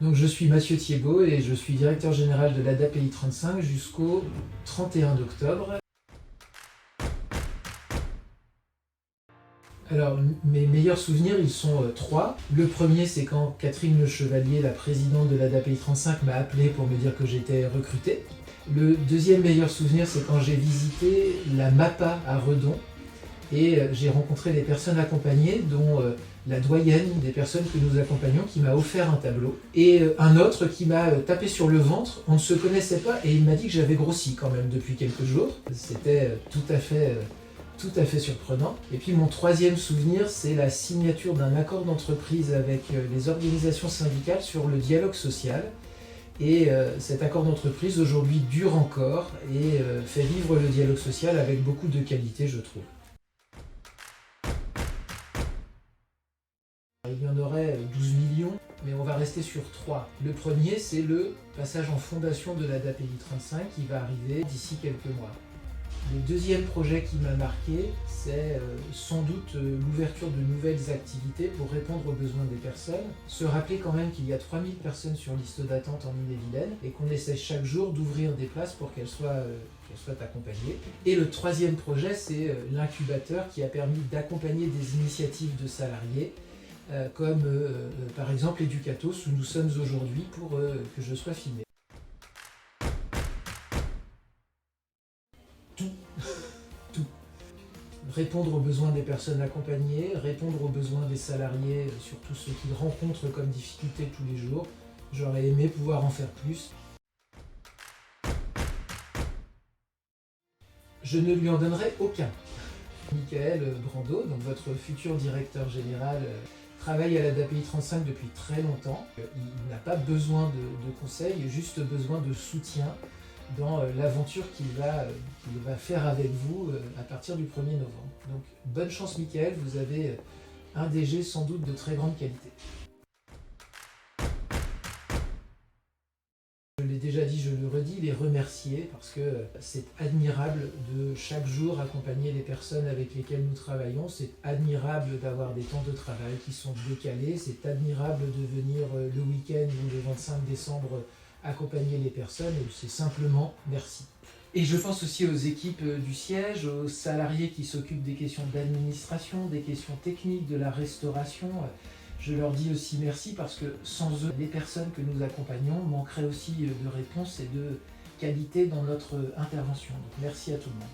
Donc je suis Mathieu Thiebaud et je suis directeur général de l'ADAPI 35 jusqu'au 31 octobre. Alors mes meilleurs souvenirs, ils sont trois. Le premier, c'est quand Catherine Le Chevalier, la présidente de l'ADAPI 35, m'a appelé pour me dire que j'étais recruté. Le deuxième meilleur souvenir, c'est quand j'ai visité la MAPA à Redon et j'ai rencontré des personnes accompagnées, dont la doyenne des personnes que nous accompagnons qui m'a offert un tableau, et un autre qui m'a tapé sur le ventre. On ne se connaissait pas et il m'a dit que j'avais grossi quand même depuis quelques jours. C'était tout à fait surprenant. Et puis mon troisième souvenir, c'est la signature d'un accord d'entreprise avec les organisations syndicales sur le dialogue social. Et cet accord d'entreprise aujourd'hui dure encore et fait vivre le dialogue social avec beaucoup de qualité, je trouve. Il y en aurait 12 millions, mais on va rester sur 3. Le premier, c'est le passage en fondation de l'ADAPI 35 qui va arriver d'ici quelques mois. Le deuxième projet qui m'a marqué, c'est sans doute l'ouverture de nouvelles activités pour répondre aux besoins des personnes. Se rappeler quand même qu'il y a 3000 personnes sur liste d'attente en Ille-et-Vilaine et qu'on essaie chaque jour d'ouvrir des places pour qu'elles soient accompagnées. Et le troisième projet, c'est l'incubateur qui a permis d'accompagner des initiatives de salariés comme par exemple Educatos, où nous sommes aujourd'hui pour que je sois filmé. Tout. Répondre aux besoins des personnes accompagnées, répondre aux besoins des salariés, surtout ceux qu'ils rencontrent comme difficulté tous les jours. J'aurais aimé pouvoir en faire plus. Je ne lui en donnerai aucun. Michael Brando, donc votre futur directeur général, travaille à l'ADAPI 35 depuis très longtemps. Il n'a pas besoin de conseils, juste besoin de soutien dans l'aventure qu'il va faire avec vous à partir du 1er novembre. Donc bonne chance Michael, vous avez un DG sans doute de très grande qualité. Je l'ai déjà dit, je le redis, les remercier parce que c'est admirable de chaque jour accompagner les personnes avec lesquelles nous travaillons. C'est admirable d'avoir des temps de travail qui sont décalés. C'est admirable de venir le week-end ou le 25 décembre accompagner les personnes. C'est simplement merci. Et je pense aussi aux équipes du siège, aux salariés qui s'occupent des questions d'administration, des questions techniques, de la restauration. Je leur dis aussi merci parce que sans eux, les personnes que nous accompagnons manqueraient aussi de réponse et de qualité dans notre intervention. Donc merci à tout le monde.